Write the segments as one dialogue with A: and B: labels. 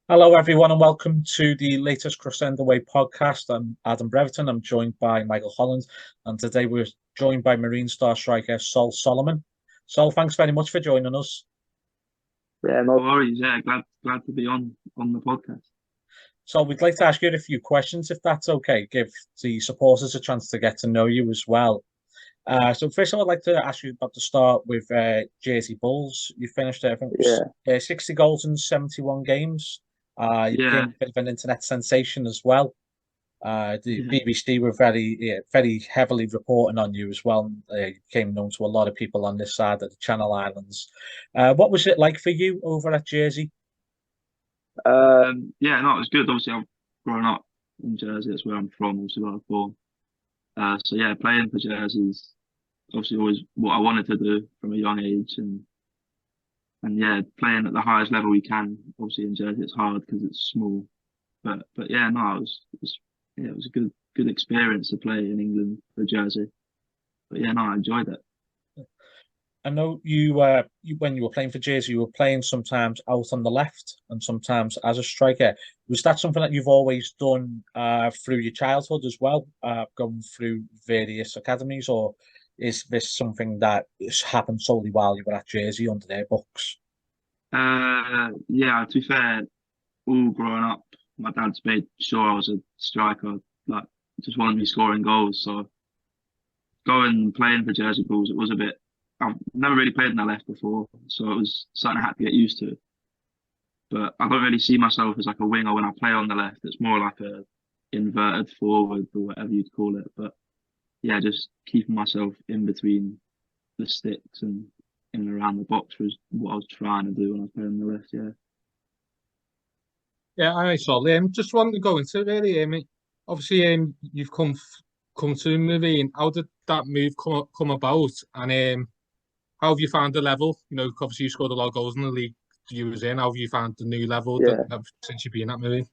A: Hello, everyone, and welcome to the latest Crescendo Way podcast. I'm Adam Brereton. I'm joined by Michael Holland, and today we're joined by Marine star striker Sol Solomon. Sol, thanks very much for joining us.
B: Yeah, no worries. Yeah, glad to be on the podcast.
A: So, we'd like to ask you a few questions, if that's okay. Give the supporters a chance to get to know you as well. So, first, I'd like to ask you about to start with Jersey Bulls. You finished, I think,
B: Yeah,
A: 60 goals in 71 games. You became
B: yeah,
A: a bit of an internet sensation as well. The
B: yeah,
A: BBC were very heavily reporting on you as well. You became known to a lot of people on this side of the Channel Islands. What was it like for you over at Jersey?
B: yeah. No, it was good. Obviously, I've grown up in Jersey. That's where I'm from. Obviously, where I was born. So yeah, playing for Jersey is obviously always what I wanted to do from a young age, and yeah, playing at the highest level we can. Obviously, in Jersey, it's hard because it's small. But yeah, no, it was a good experience to play in England for Jersey. But yeah, no, I enjoyed it.
A: I know when you were playing for Jersey, you were playing sometimes out on the left and sometimes as a striker. Was that something that you've always done through your childhood as well, going through various academies, or is this something that has happened solely while you were at Jersey under their books?
B: Yeah, to be fair, all growing up, my dad's made sure I was a striker, like just wanted me scoring goals. So going and playing for Jersey Bulls, it was a bit. I've never really played in the left before, so it was something I had to get used to. But I don't really see myself as like a winger when I play on the left. It's more like a inverted forward or whatever you'd call it. But yeah, just keeping myself in between the sticks and in and around the box was what I was trying to do when I was playing on the left. Yeah.
C: Yeah, I saw. Just wanted to go into really. Obviously, you've come to Marine. How did that move come about? And how have you found the level? Obviously you scored a lot of goals in the league you was in. How have you found the new level
B: Yeah.
C: since you've been at Marine?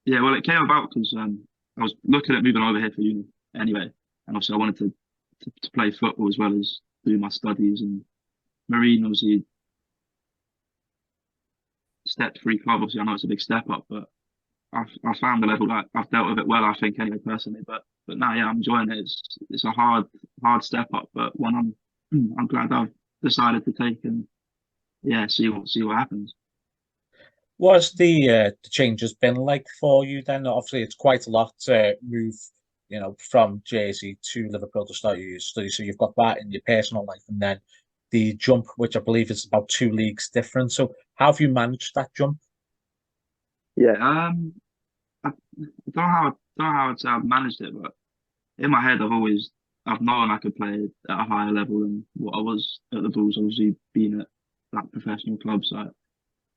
B: Yeah, well, it came about because I was looking at moving over here for uni anyway, and obviously I wanted to play football as well as do my studies. And Marine, obviously, step three club. Obviously, I know it's a big step up, but I found the level that I've dealt with it well. I think anyway, personally. But now, yeah, I'm enjoying it. It's a hard step up, but one I'm glad I've decided to take and yeah, see what happens.
A: What's the changes been like for you then? Obviously, it's quite a lot to move, from Jersey to Liverpool to start your studies. So you've got that in your personal life, and then the jump, which I believe is about two leagues different. So how have you managed that jump?
B: Yeah, I don't know how I've managed it, but in my head, I've known I could play at a higher level than what I was at the Bulls. Obviously, being at like professional clubs like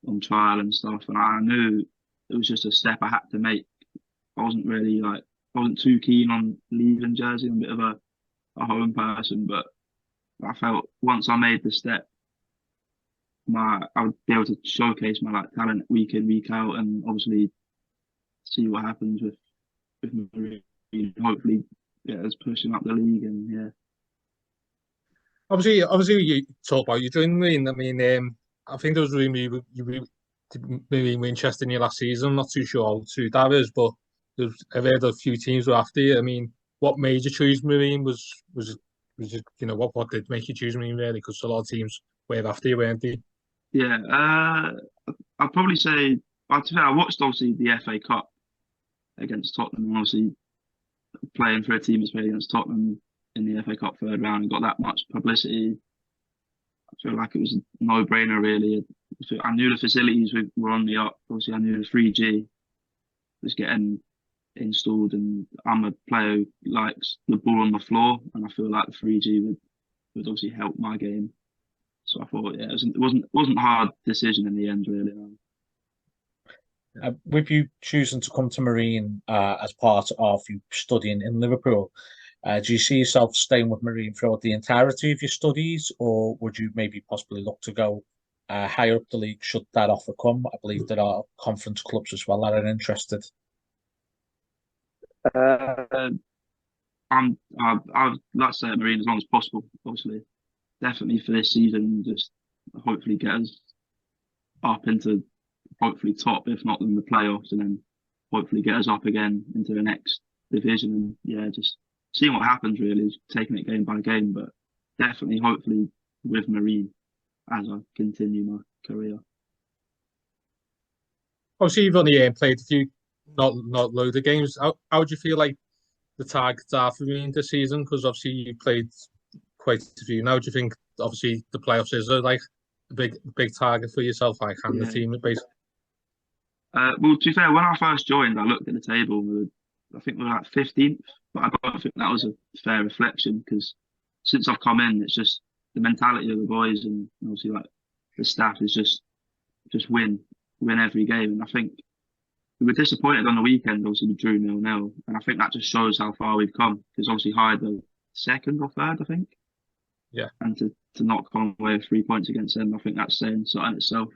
B: on trial and stuff, and I knew it was just a step I had to make. I wasn't really like I wasn't too keen on leaving Jersey. I'm a bit of a home person, but I felt once I made the step, I would be able to showcase my like talent week in week out, and obviously see what happens with Marine. Hopefully, yeah, us pushing up the league, and yeah.
C: Obviously, you talk about you joining Marine. I think there was rumor Marine were interested in you last season. I'm not too sure how true that is, but I've heard a few teams were after you. What made you choose Marine? Was it what did make you choose Marine really? Because a lot of teams were after you, weren't they?
B: Yeah, I'd probably say, I watched obviously the FA Cup against Tottenham, and obviously playing for a team that's played against Tottenham in the FA Cup third round and got that much publicity. I feel like it was a no-brainer, really. I knew the facilities were on the up. Obviously, I knew the 3G was getting installed, and I'm a player who likes the ball on the floor, and I feel like the 3G would obviously help my game. So I thought, yeah, it wasn't a hard decision in the end, really. No.
A: With you choosing to come to Marine as part of you studying in Liverpool, do you see yourself staying with Marine throughout the entirety of your studies, or would you maybe possibly look to go higher up the league should that offer come? I believe there are conference clubs as well that are interested.
B: Uh, I'd like to stay at Marine as long as possible. Obviously, definitely for this season, just hopefully get us. up into hopefully top, if not in the playoffs, and then hopefully get us up again into the next division. And yeah, just seeing what happens really, is taking it game by game, but definitely, hopefully, with Marine as I continue my career.
C: Obviously, you've only played a few, not loads of games. How do you feel like the targets are for Marine this season? Because obviously you played quite a few. Now, do you think obviously the playoffs is like a big target for yourself, like, and the
B: Yeah.
C: team basically?
B: Well, to be fair, when I first joined, I looked at the table. I think we were like 15th, but I don't think that was a fair reflection because since I've come in, it's just the mentality of the boys and obviously like the staff is just win every game. And I think we were disappointed on the weekend. Obviously, we drew 0-0, and I think that just shows how far we've come because obviously hired the second or third, I think.
C: Yeah.
B: And to not come away with 3 points against them, I think that's saying something itself.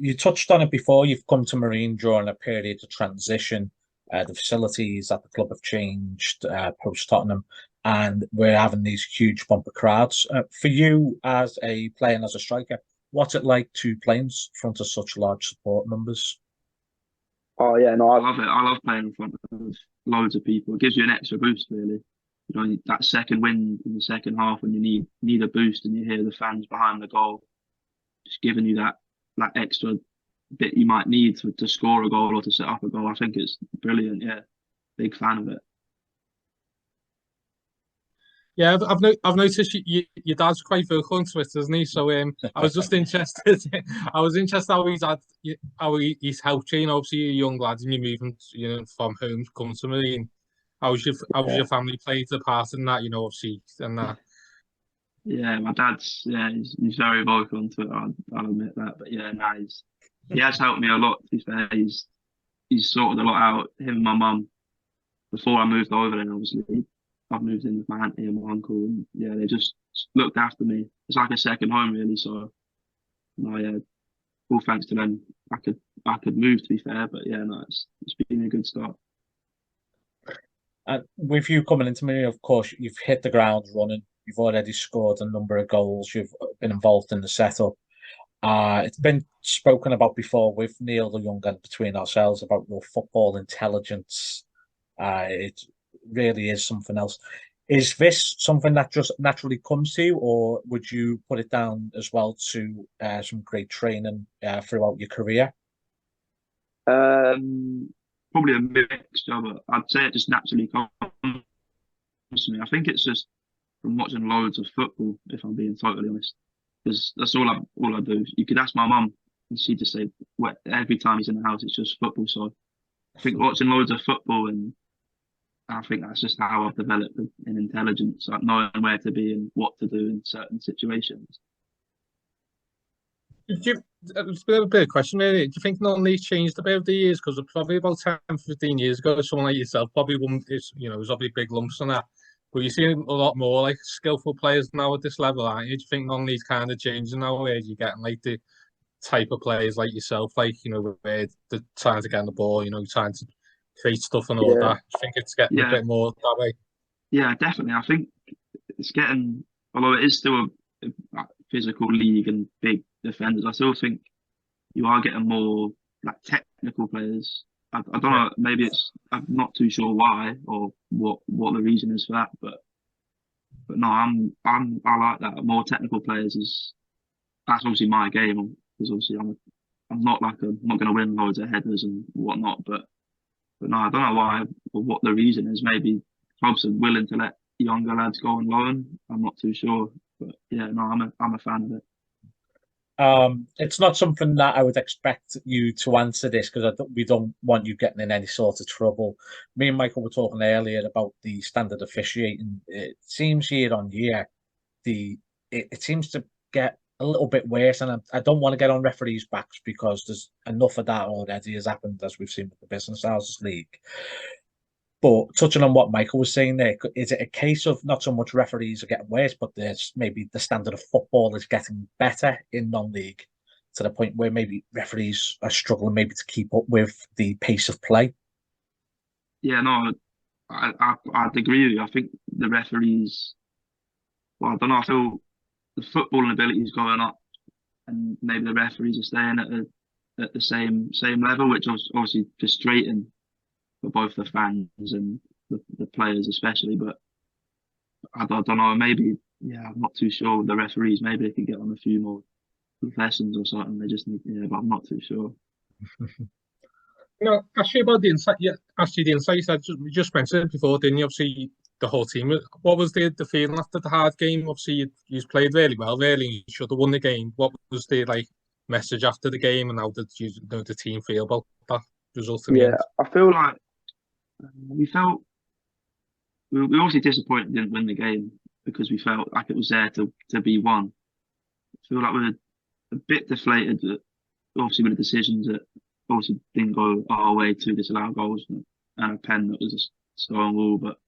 A: You touched on it before. You've come to Marine during a period of transition. The facilities at the club have changed post Tottenham, and we're having these huge bumper crowds. For you as a player and as a striker, what's it like to play in front of such large support numbers?
B: Oh yeah, no, I love it. I love playing in front of loads of people. It gives you an extra boost, really. You know, that second win in the second half when you need a boost and you hear the fans behind the goal, just giving you that extra bit you might need to score a goal or to set up a goal. I think it's brilliant. Yeah, big fan of it.
C: Yeah, I've noticed your dad's quite vocal on Twitter, isn't he? So I was just interested. I was interested how he's helped you. You know, obviously you're a young lad and you're moving, from home to come to Marine. How's your family played a part in that? You know, obviously, and that.
B: Yeah, my dad's he's very vocal on Twitter. I'll admit that. But yeah, no, he has helped me a lot. To be fair, he's sorted a lot out. Him and my mum before I moved over, and obviously I've moved in with my auntie and my uncle, and yeah, they just looked after me. It's like a second home, really. So, no, yeah, all thanks to them, I could move. To be fair, but yeah, no, it's been a good start.
A: With you coming into Marine, of course, you've hit the ground running. You've already scored a number of goals. You've been involved in the setup. It's been spoken about before with Neil the Young and between ourselves about your football intelligence. It really is something else. Is this something that just naturally comes to you, or would you put it down as well to some great training throughout your career?
B: Probably a mixture, but I'd say it just naturally comes to me. I think it's just from watching loads of football, if I'm being totally honest, because that's all I do. You could ask my mum, and she'd just say, "Well, every time he's in the house, it's just football." So I think watching loads of football, and I think that's just how I've developed an intelligence, like knowing where to be and what to do in certain situations.
C: It's a bit of a question, really. Do you think non-league changed a bit over the years? Because probably about 10, 15 years ago, someone like yourself probably wouldn't, there's obviously big lumps on that. But you're seeing a lot more like skillful players now at this level, aren't you? Do you think non-league's kind of changing now, where you're getting like the type of players like yourself, like, where they're trying to get on the ball, trying to create stuff and all that? Do you think it's getting a bit more that way?
B: Yeah, definitely. I think it's getting, although it is still a physical league and big defenders, I still think you are getting more like technical players. I don't know, maybe I'm not too sure why or what the reason is for that, but no, I like that. More technical players that's obviously my game because obviously I'm not not going to win loads of headers and whatnot, but no, I don't know why or what the reason is. Maybe clubs are willing to let younger lads go on loan. I'm not too sure, but yeah, no, I'm a fan of it.
A: It's not something that I would expect you to answer this because we don't want you getting in any sort of trouble. Me and Michael were talking earlier about the standard officiating. It seems year on year, it seems to get a little bit worse, and I don't want to get on referees' backs because there's enough of that already has happened as we've seen with the Business Houses League. But touching on what Michael was saying there, is it a case of not so much referees are getting worse, but there's maybe the standard of football is getting better in non-league to the point where maybe referees are struggling maybe to keep up with the pace of play?
B: Yeah, no, I'd agree with you. I think the referees, well, I don't know, I feel the footballing ability is going up and maybe the referees are staying at the same level, which was obviously frustrating for both the fans and the players especially. But I don't know, maybe, yeah, I'm not too sure with the referees. Maybe they could get on a few more lessons or something. They just need, yeah, but I'm not too sure.
C: Actually about the insight, yeah, actually the insight you just mentioned it before, didn't you? Obviously, the whole team. What was the feeling after the hard game? Obviously, you played really well, really. You should have won the game. What was the message after the game, and how did the team feel about that result in the
B: Yeah,
C: end?
B: I feel like we felt we were obviously disappointed we didn't win the game because we felt like it was there to be won. I feel like we were a bit deflated, obviously with the decisions that obviously didn't go our way, to disallow goals and a pen that was a stone wall. But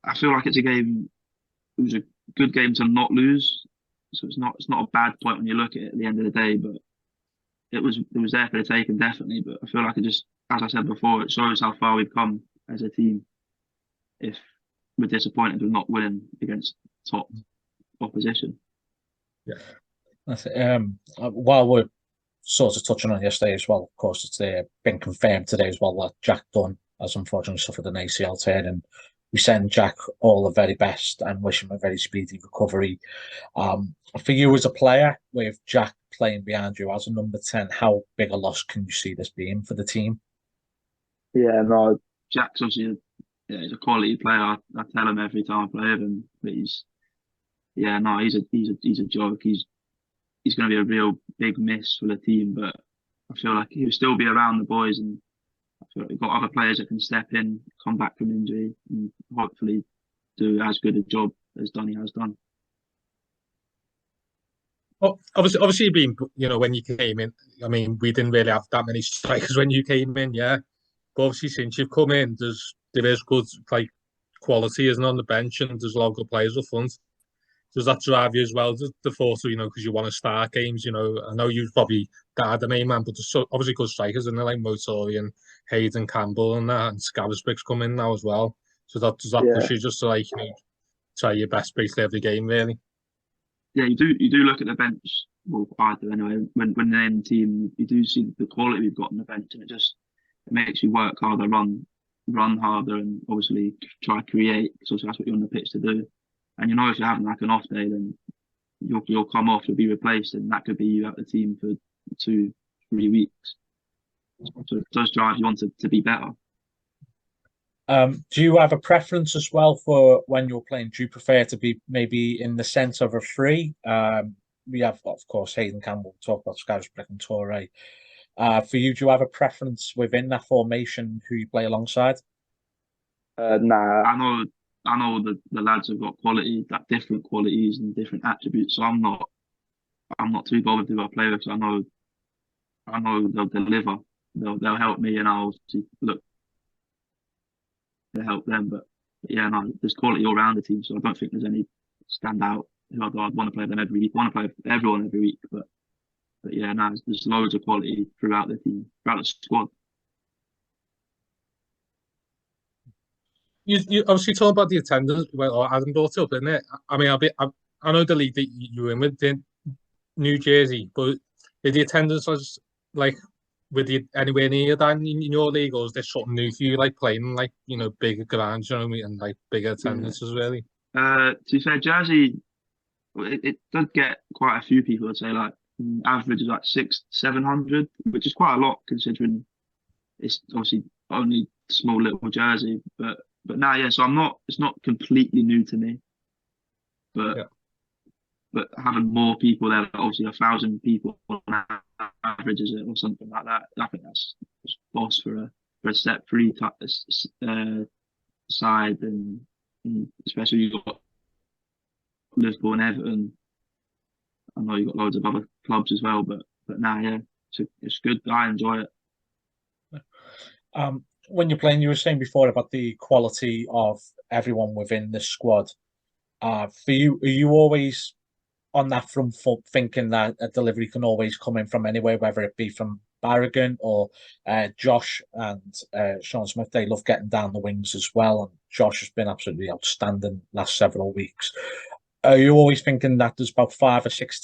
B: I feel like it's a game. It was a good game to not lose, so it's not a bad point when you look at the end of the day. But it was there for the taking, definitely. But I feel like it just, as I said before, it shows how far we've come as a team. If we're disappointed with not winning against top opposition.
C: Yeah.
A: That's it. While we're sort of touching on yesterday as well, of course, it's been confirmed today as well that Jack Dunn has unfortunately suffered an ACL tear, and we send Jack all the very best and wish him a very speedy recovery. For you as a player, with Jack playing behind you as a number 10, how big a loss can you see this being for the team?
B: Yeah, no, Jack's obviously he's a quality player. I tell him every time I play with him, but he's a joke. He's going to be a real big miss for the team, but I feel like he'll still be around the boys, and I feel like we've got other players that can step in, come back from injury, and hopefully do as good a job as Donny has done.
C: Well, obviously, being when you came in, I mean, we didn't really have that many strikers when you came in, yeah. But obviously, since you've come in, there is good quality, isn't on the bench, and there's a lot of good players up front. Does that drive you as well? The thought of because you want to start games. I know you probably are the main man, but there's obviously good strikers, and like Motori and Hayden Campbell and that, and Scarisbrick's come in now as well. So does that push you just to try your best basically every game, really?
B: Yeah, you do look at the bench. Well, I do anyway. When they're in the team, you do see the quality we've got on the bench, and it makes you work harder, run harder, and obviously try to create. So that's what you're on the pitch to do. And if you're having like an off day, then you'll come off, you'll be replaced, and that could be you out the team for 2-3 weeks. So it does drive you on to be better.
A: Do you have a preference as well for when you're playing? Do you prefer to be maybe in the centre of a three? We have, of course, Hayden Campbell, talk about Scarisbrick and Torre. For you, do you have a preference within that formation who you play alongside?
B: Nah, I know the lads have got different qualities and different attributes. So I'm not too bothered who I play with. So I know they'll deliver. They'll help me, and I'll look to help them. But yeah, no, there's quality all around the team. So I don't think there's any standout who I'd want to play them every week. I want to play with everyone every week. But yeah, no, there's loads of quality throughout the team, throughout the squad.
C: You obviously talk about the attendance. Well, Adam brought it up, isn't it? I mean, I know the league that you were in with, New Jersey, but the attendance was with you anywhere near that in your league, or is this something new for you, playing bigger grounds, you know what I mean, and bigger attendances, really?
B: To be fair, Jersey, it does get quite a few people. I'd say average is 600-700, which is quite a lot considering it's obviously only small little Jersey. But now, yeah. So it's not completely new to me, but. Yeah. But having more people there, obviously 1,000 people on average, or something like that, I think that's boss for a step three side, and especially you've got Liverpool and Everton. I know you've got loads of other clubs as well, but now, yeah, it's good. I enjoy it.
A: When you're playing, you were saying before about the quality of everyone within the squad. For you, are you always on that front foot, thinking that a delivery can always come in from anywhere, whether it be from Barragan or Josh and Sean Smith? They love getting down the wings as well, and Josh has been absolutely outstanding last several weeks. Are you always thinking that there's about 5 or 6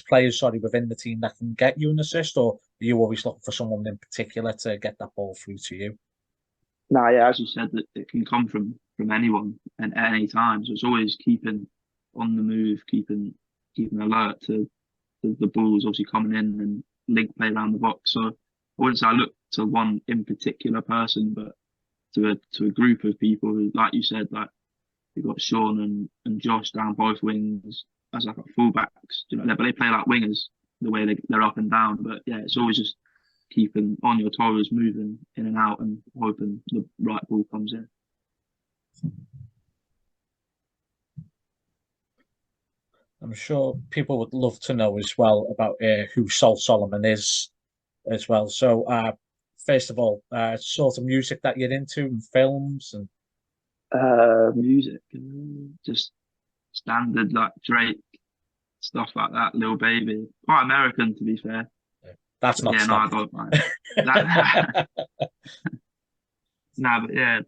A: players, within the team that can get you an assist, or are you always looking for someone in particular to get that ball through to you?
B: Nah, yeah, as you said, that it can come from anyone and at any time. So it's always keeping on the move, keeping alert to the balls obviously coming in and link play around the box. So I wouldn't say I look to one in particular person, but to a group of people who, like you said, like you've got Sean and Josh down both wings as like fullbacks. You know, but they play like wingers the way they're up and down. But yeah, it's always just keeping on your toes, moving in and out, and hoping the right ball comes in.
A: I'm sure people would love to know as well about who Sol Solomon is as well. So, first of all, sort of music that you're into and films and
B: Music, just standard like Drake, stuff like that, Lil Baby. Quite American, to be fair.
A: that's not
B: Yeah, no, I don't mind. That, nah, but yeah,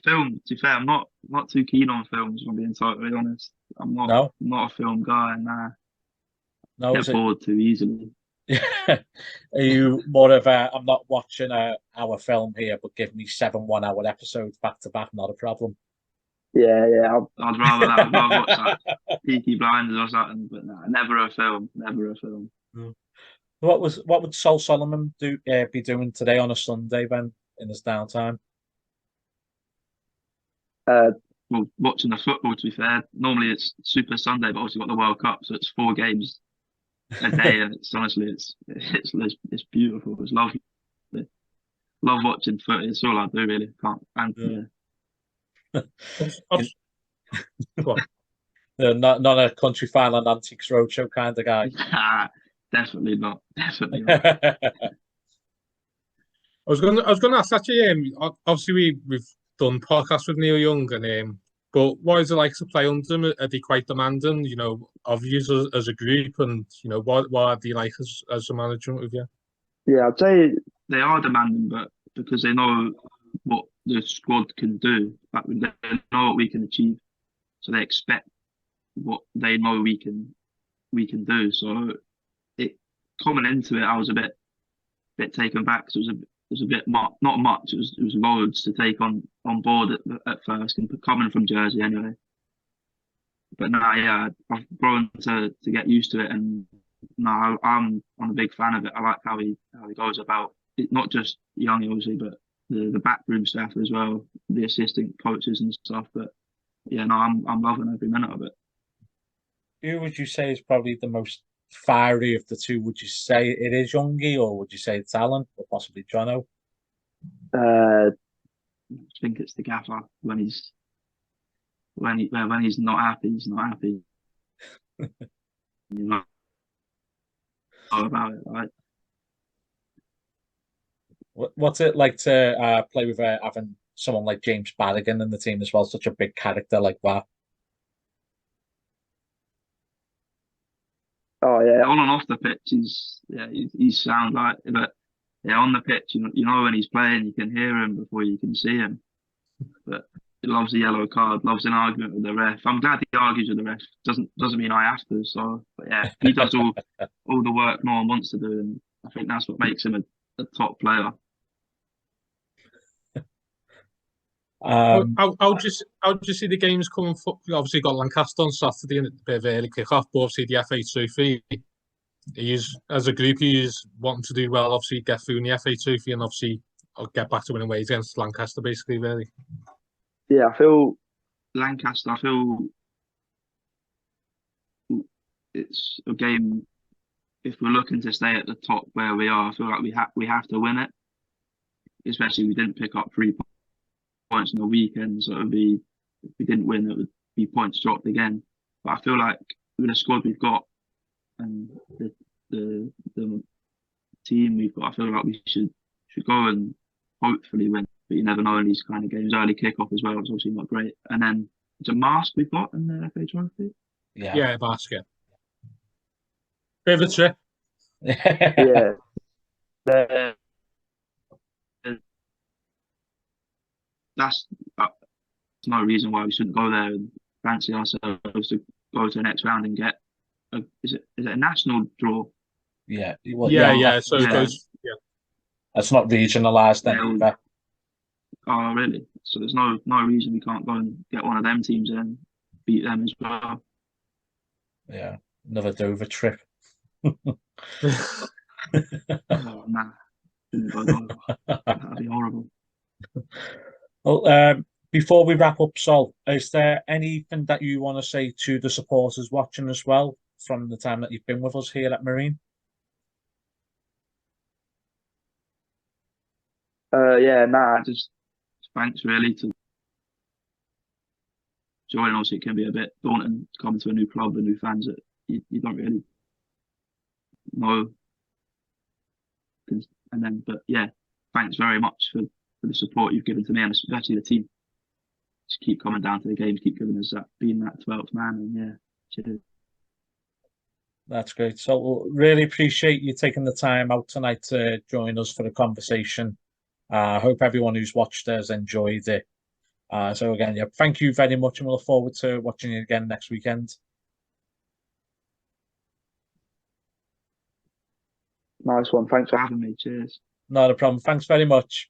B: film. To be fair, I'm not too keen on films. If I'm being totally honest. I'm
A: No,
B: not a film guy, and
A: no,
B: get bored too easily.
A: Are you more of a, I'm not watching our film here, but give me 7 1-hour episodes back to back, not a problem.
B: Yeah, yeah. I'd rather that. I'd rather watch that Peaky Blinders or something. But nah, never a film. Never a film.
A: What would Sol Solomon be doing today on a Sunday then in his downtime?
B: Well, watching the football. To be fair, normally it's Super Sunday, but also got the World Cup, so it's 4 games a day, and it's honestly it's beautiful. It's lovely. Love watching footy. It's all I do really. Can't. And yeah.
A: Not a country file and antiques roadshow kind of guy.
B: Definitely not. Definitely not.
C: I was going to ask actually. Obviously, we've done podcasts with Neil Young, and but what is it like to play under them? Are they quite demanding? You know, of you as a group, and you know, what do you like as a management with you?
B: Yeah, I'd say they are demanding, but because they know what the squad can do, like they know what we can achieve, so they expect what they know we can do. So it coming into it, I was a bit taken back. So it was a bit not much. It was loads to take on board at first, and coming from Jersey anyway. But now, yeah, I've grown to get used to it, and now I'm a big fan of it. I like how he goes about it, not just Young obviously, but the backroom staff as well, the assistant coaches and stuff. But yeah, no, I'm loving every minute of it.
A: Who would you say is probably the most fiery of the two? Would you say it is Youngie, or would you say it's Alan, or possibly Jono?
B: I think it's the gaffer when he's not happy, he's not happy. You know about it, right?
A: What's it like to play with having someone like James Barrigan in the team as well, such a big character like that?
B: Oh yeah, on and off the pitch, he's sound like, but yeah, on the pitch, you know when he's playing, you can hear him before you can see him. But he loves the yellow card, loves an argument with the ref. I'm glad he argues with the ref. Doesn't mean I have to. So, but yeah, he does all the work no one wants to do, and I think that's what makes him a top player.
C: How do you see the games coming? Obviously, got Lancaster on Saturday and a bit of early kick-off, but obviously the FA Trophy. As a group, he's wanting to do well. Obviously, get through in the FA Trophy, and obviously, I'll get back to winning ways against Lancaster. Basically, really. Yeah, I feel Lancaster. I feel it's a game. If we're looking to stay at the top where we are, I feel like we have to win it. Especially we didn't pick up 3 points on the weekend, so it would be, if we didn't win, it would be points dropped again. But I feel like with the squad we've got and the team we've got, I feel like we should go and hopefully win. But you never know in these kind of games. Early kickoff as well is obviously not great. And then it's a mask we've got in the FA Trophy. Yeah, basket. Bit of a trip.
B: Yeah. That's no reason why we shouldn't go there and fancy ourselves go to the next round and get is it a national draw?
A: Yeah, well,
C: yeah. So it
B: yeah.
C: goes. Yeah.
A: It's not regionalised then
B: Yeah,
A: either.
B: Oh, really? So there's no reason we can't go and get one of them teams and beat them as well.
A: Yeah, another Dover trip.
B: Oh man, didn't go Dover. That'd be horrible.
A: Well, before we wrap up, Sol, is there anything that you want to say to the supporters watching as well from the time that you've been with us here at Marine?
B: Yeah, nah, just thanks really to joining. Obviously, it can be a bit daunting coming to a new club and new fans that you don't really know. And then, but yeah, thanks very much for the support you've given to me and especially the team. Just keep coming down to the games, keep giving us that, being that 12th man, and yeah, cheers.
A: That's great. So we'll really appreciate you taking the time out tonight to join us for the conversation. I hope everyone who's watched has enjoyed it. So again, yeah, thank you very much, and we'll look forward to watching you again next weekend.
B: Nice one. Thanks for having me. Cheers.
A: Not a problem. Thanks very much.